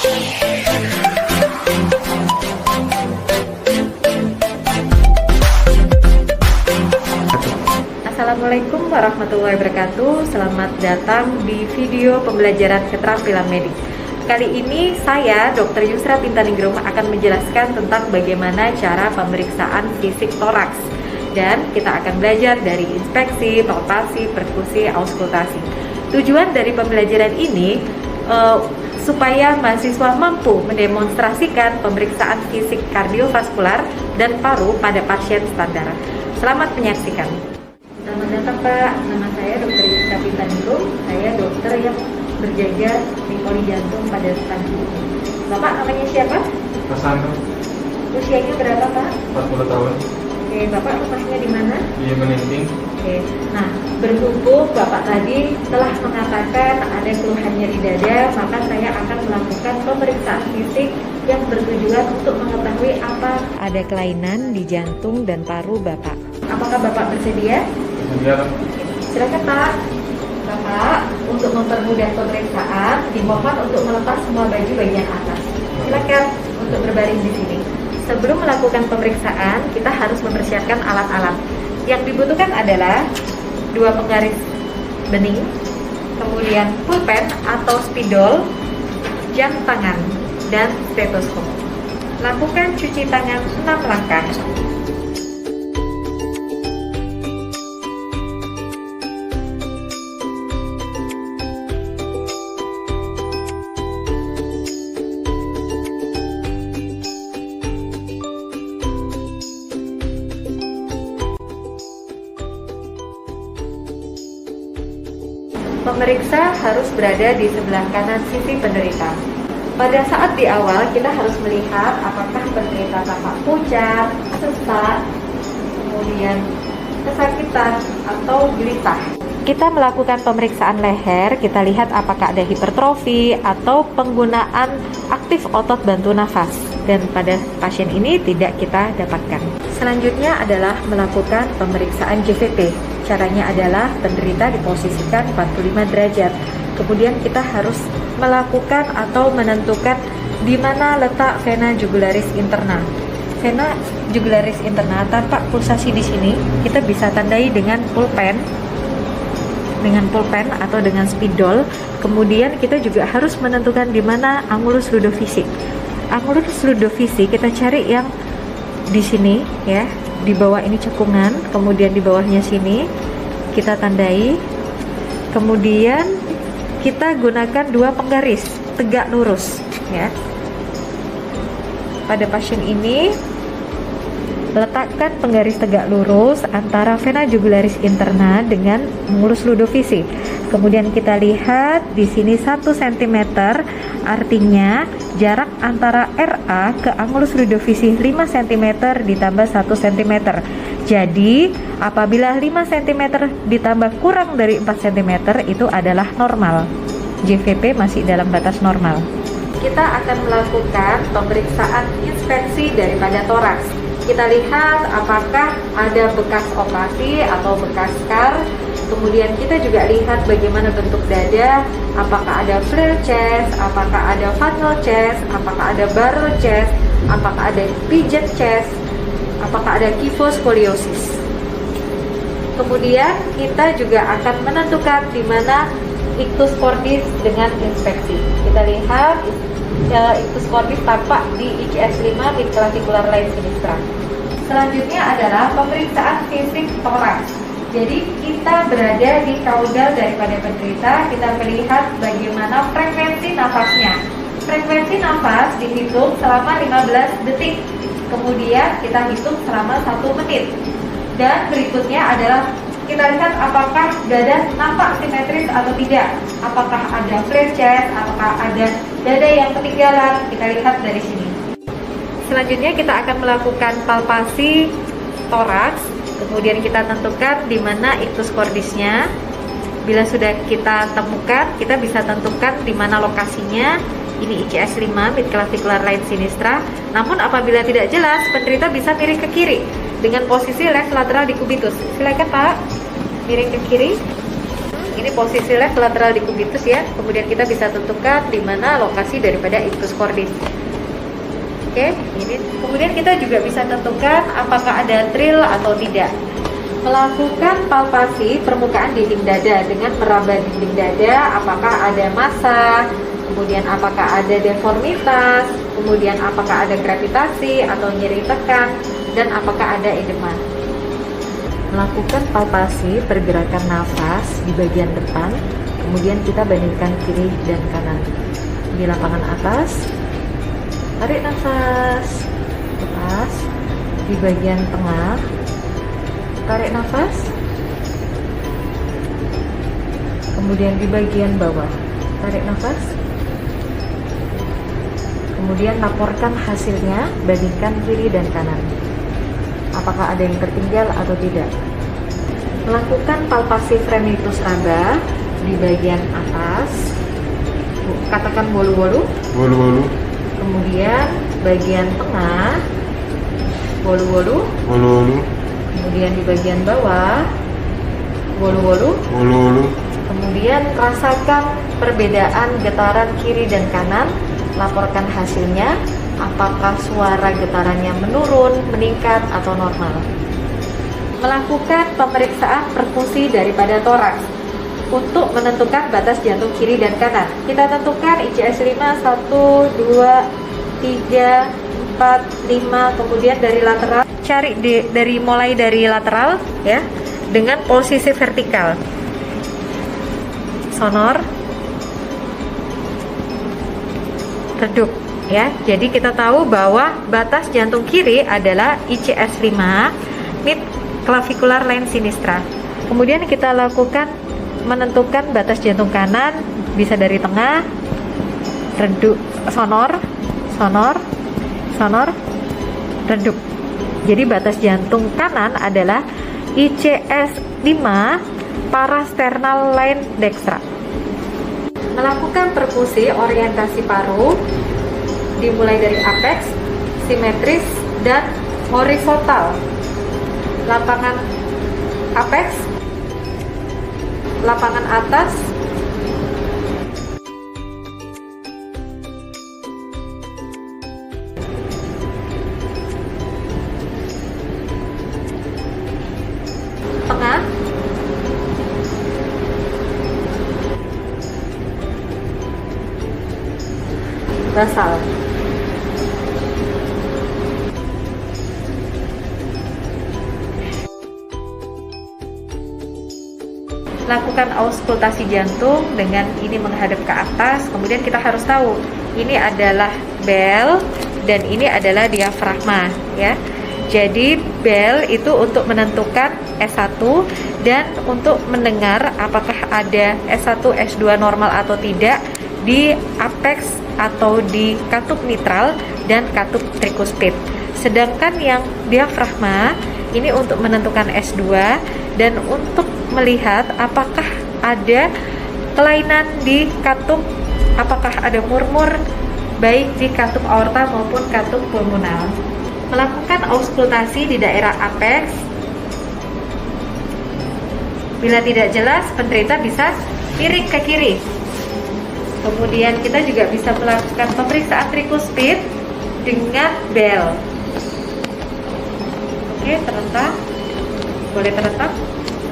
Assalamualaikum warahmatullahi wabarakatuh. Selamat datang di video pembelajaran keterampilan medik. Kali ini saya, Dr. Yusra Tintaningrum, akan menjelaskan tentang bagaimana cara pemeriksaan fisik toraks. Dan kita akan belajar dari inspeksi, palpasi, perkusi, auskultasi. Tujuan dari pembelajaran ini supaya mahasiswa mampu mendemonstrasikan pemeriksaan fisik kardiovaskular dan paru pada pasien standar. Selamat menyaksikan. Selamat datang Pak, nama saya Dr. Yusra Tintaningrum. Saya dokter yang berjaga di poli jantung pada stasiun ini. Bapak namanya siapa? Mas Anu. Usianya berapa Pak? 40 tahun. Oke, Bapak rumahnya di mana? Di Meninting. Oke, nah berhubung Bapak tadi telah mengatakan ada keluhan nyeri dada, maka saya akan melakukan pemeriksaan fisik yang bertujuan untuk mengetahui apa ada kelainan di jantung dan paru Bapak. Apakah Bapak bersedia? Iya. Silakan Pak. Bapak, untuk mempermudah pemeriksaan, dimohon untuk melepas semua baju bagian atas. Silakan untuk berbaring di sini. Sebelum melakukan pemeriksaan, kita harus mempersiapkan alat-alat. Yang dibutuhkan adalah 2 penggaris bening, kemudian pulpen atau spidol, jam tangan, dan stetoskop. Lakukan cuci tangan 6 langkah. Pemeriksa harus berada di sebelah kanan sisi penderita. Pada saat di awal, kita harus melihat apakah penderita tampak pucat, sesak, kemudian kesakitan, atau gelisah. Kita melakukan pemeriksaan leher, kita lihat apakah ada hipertrofi atau penggunaan aktif otot bantu nafas. Dan pada pasien ini tidak kita dapatkan. Selanjutnya adalah melakukan pemeriksaan JVP. Caranya adalah penderita diposisikan 45 derajat. Kemudian kita harus melakukan atau menentukan di mana letak vena jugularis interna. Vena jugularis interna tampak pulsasi di sini, kita bisa tandai dengan pulpen atau dengan spidol. Kemudian kita juga harus menentukan di mana angulus ludovisi. Angulus ludovisi kita cari yang di sini ya, di bawah ini cekungan, kemudian di bawahnya sini kita tandai. Kemudian kita gunakan 2 penggaris tegak lurus ya. Pada pasien ini letakkan penggaris tegak lurus antara vena jugularis interna dengan angulus ludovisi. Kemudian kita lihat di sini 1 cm, artinya jarak antara RA ke angulus ludovisi 5 cm ditambah 1 cm. Jadi apabila 5 cm ditambah kurang dari 4 cm itu adalah normal. JVP masih dalam batas normal. Kita akan melakukan pemeriksaan inspeksi daripada toraks. Kita lihat apakah ada bekas operasi atau bekas scar. Kemudian kita juga lihat bagaimana bentuk dada, apakah ada flare chest, apakah ada funnel chest, apakah ada barrel chest, apakah ada pigeon chest, apakah ada kyphoscoliosis. Kemudian kita juga akan menentukan di mana ictus cordis dengan inspeksi. Kita lihat ictus cordis tampak di ICS 5 midclavicular line sinistra. Selanjutnya adalah pemeriksaan fisik toraks. Jadi kita berada di kaudal daripada penderita, kita melihat bagaimana frekuensi nafasnya. Frekuensi nafas dihitung selama 15 detik. Kemudian kita hitung selama 1 menit. Dan berikutnya adalah kita lihat apakah dada nampak simetris atau tidak. Apakah ada flare chest, apakah ada dada yang ketinggalan. Kita lihat dari sini. Selanjutnya kita akan melakukan palpasi toraks. Kemudian kita tentukan di mana ictus cordisnya. Bila sudah kita temukan, kita bisa tentukan di mana lokasinya. Ini ICS 5 midclavicular line sinistra. Namun apabila tidak jelas, penderita bisa miring ke kiri dengan posisi left lateral decubitus. Silakan Pak, miring ke kiri. Ini posisi left lateral decubitus ya. Kemudian kita bisa tentukan di mana lokasi daripada ictus cordis. Oke, ini kemudian kita juga bisa tentukan apakah ada trill atau tidak. Melakukan palpasi permukaan dinding dada dengan meraba dinding dada, apakah ada massa, kemudian apakah ada deformitas, kemudian apakah ada gravitasi atau nyeri tekan, dan apakah ada edema. Melakukan palpasi pergerakan nafas di bagian depan, kemudian kita bandingkan kiri dan kanan. Di lapangan atas, tarik nafas, lepas. Di bagian tengah, tarik nafas, kemudian di bagian bawah, tarik nafas, kemudian laporkan hasilnya, bandingkan kiri dan kanan. Apakah ada yang tertinggal atau tidak? Melakukan palpasi frenitus raba di bagian atas, katakan bolu-bolu, Bolu-bolu. kemudian bagian tengah, bolu-bolu, Bolu-bolu. kemudian di bagian bawah, bolu-bolu, Bolu-bolu. kemudian rasakan perbedaan getaran kiri dan kanan, laporkan hasilnya, apakah suara getarannya menurun, meningkat, atau normal. Melakukan pemeriksaan perfusi daripada toraks untuk menentukan batas jantung kiri dan kanan. Kita tentukan ICS 5, 1, 2, 3, 4, 5, kemudian dari lateral, cari mulai dari lateral ya, dengan posisi vertikal. Sonor, redup ya. Jadi kita tahu bahwa batas jantung kiri adalah ICS 5, mid clavicular line sinistra. Kemudian kita lakukan menentukan batas jantung kanan, bisa dari tengah, redup, sonor, redup. Jadi batas jantung kanan adalah ICS 5 parasternal line dextra. Melakukan perfusi orientasi paru dimulai dari apex, simetris, dan horizontal. Lapangan apex, lapangan atas, tengah, basal. Lakukan auskultasi jantung dengan ini menghadap ke atas. Kemudian kita harus tahu ini adalah bel dan ini adalah diafragma ya. Jadi bel itu untuk menentukan S1 dan untuk mendengar apakah ada S1 S2 normal atau tidak di apex atau di katup mitral dan katup trikuspid. Sedangkan yang diafragma ini untuk menentukan S2 dan untuk melihat apakah ada kelainan di katup, apakah ada murmur baik di katup aorta maupun katup pulmonal. Melakukan auskultasi di daerah apex. Bila tidak jelas, penderita bisa miring ke kiri. Kemudian kita juga bisa melakukan pemeriksaan trikuspid dengan bel. Oke, terentang. Boleh terentang.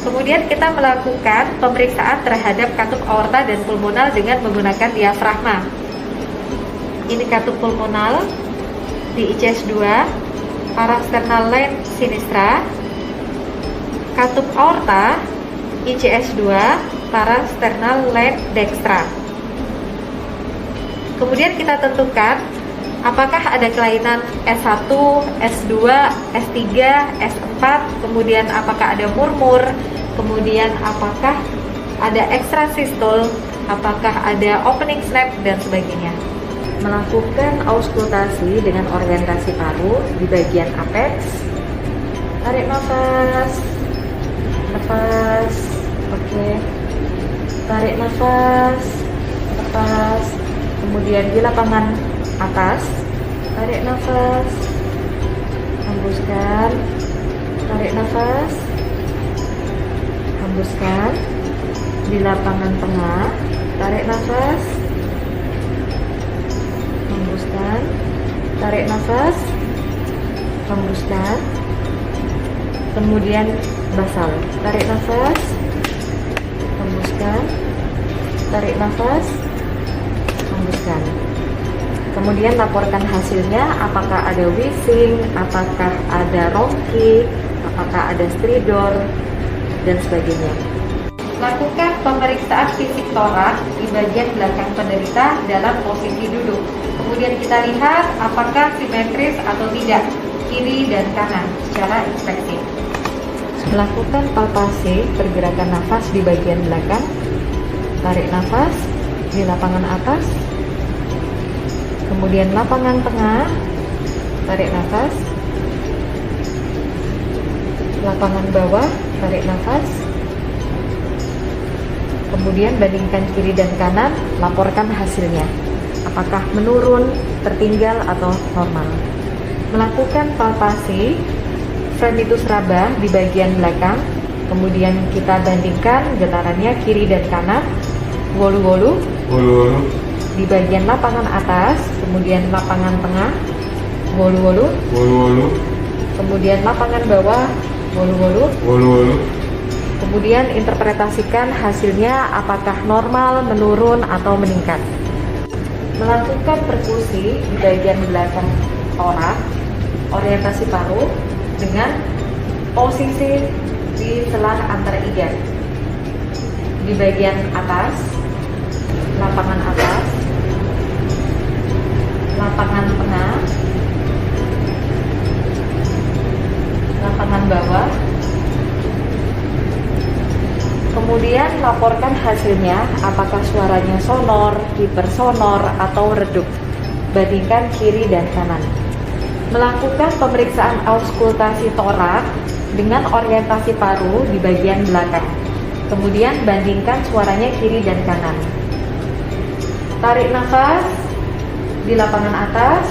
Kemudian kita melakukan pemeriksaan terhadap katup aorta dan pulmonal dengan menggunakan diafragma. Ini katup pulmonal di ICS 2, parasternal line sinistra. Katup aorta ICS 2, parasternal line dextra. Kemudian kita tentukan apakah ada kelainan S1, S2, S3, S4, kemudian apakah ada murmur, kemudian apakah ada ekstrasistul, apakah ada opening snap, dan sebagainya. Melakukan auskultasi dengan orientasi paru di bagian apex. Tarik nafas, lepas, oke. Tarik nafas, lepas. Kemudian di lapangan atas, tarik nafas, hembuskan, tarik nafas, hembuskan. di lapangan tengah, tarik nafas, hembuskan, tarik nafas, hembuskan, kemudian basal, tarik nafas, hembuskan, tarik nafas, hembuskan. Kemudian laporkan hasilnya, apakah ada wheezing, apakah ada rongki, apakah ada stridor, dan sebagainya. Lakukan pemeriksaan fisik toraks di bagian belakang penderita dalam posisi duduk. Kemudian kita lihat apakah simetris atau tidak, kiri dan kanan secara inspeksi. Lakukan palpasi pergerakan nafas di bagian belakang. Tarik nafas di lapangan atas, kemudian lapangan tengah, tarik nafas, lapangan bawah, tarik nafas, kemudian bandingkan kiri dan kanan, laporkan hasilnya, apakah menurun, tertinggal, atau normal. Melakukan palpasi frenitus raba di bagian belakang, kemudian kita bandingkan getarannya kiri dan kanan, wolu-wolu di bagian lapangan atas, kemudian lapangan tengah, wolu-wolu, kemudian lapangan bawah, wolu-wolu, kemudian interpretasikan hasilnya apakah normal, menurun, atau meningkat. Melakukan perkusi di bagian belakang toraks, orientasi paru dengan posisi di selah antara iga. Di bagian atas, lapangan atas, lapangan tengah, lapangan bawah. Kemudian laporkan hasilnya, apakah suaranya sonor, hipersonor, atau redup. Bandingkan kiri dan kanan. Melakukan pemeriksaan auskultasi toraks dengan orientasi paru di bagian belakang. Kemudian bandingkan suaranya kiri dan kanan. Tarik nafas di lapangan atas,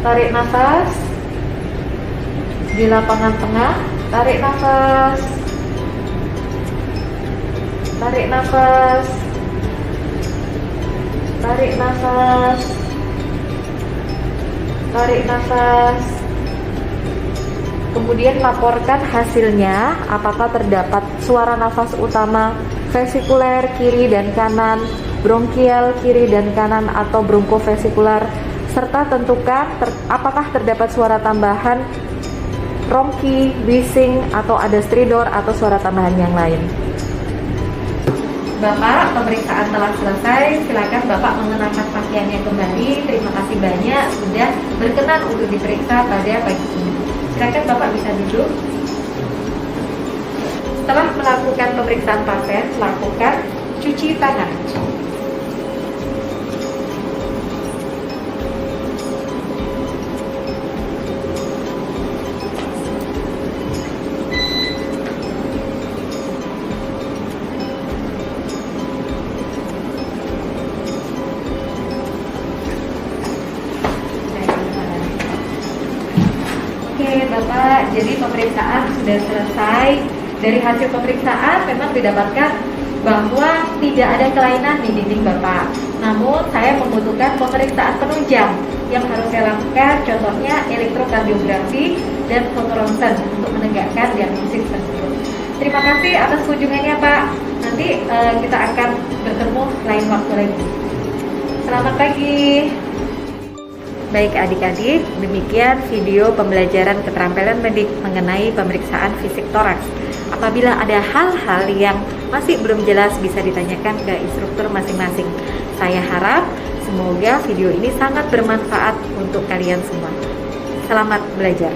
tarik nafas di lapangan tengah, tarik nafas, tarik nafas, tarik nafas, tarik nafas. Kemudian laporkan hasilnya, apakah terdapat suara nafas utama vesikuler kiri dan kanan, bronkial kiri dan kanan, atau bronkofesikular, serta tentukan apakah terdapat suara tambahan rongki, wheezing, atau ada stridor atau suara tambahan yang lain. Bapak, pemeriksaan telah selesai. Silakan Bapak mengenakan pakaiannya kembali. Terima kasih banyak sudah berkenan untuk diperiksa pada pagi ini. Silakan Bapak bisa duduk. Setelah melakukan pemeriksaan pasien, lakukan cuci tangan. Oke Bapak, jadi pemeriksaan sudah selesai. Dari hasil pemeriksaan memang didapatkan bahwa tidak ada kelainan di dinding Bapak. Namun saya membutuhkan pemeriksaan penunjang yang harus saya lakukan, contohnya elektrokardiografi dan fotoronsen untuk menegakkan diagnosis tersebut. Terima kasih atas kunjungannya Pak. Nanti kita akan bertemu lain waktu lagi. Selamat pagi. Baik adik-adik, demikian video pembelajaran keterampilan medik mengenai pemeriksaan fisik toraks. Apabila ada hal-hal yang masih belum jelas bisa ditanyakan ke instruktur masing-masing. Saya harap semoga video ini sangat bermanfaat untuk kalian semua. Selamat belajar.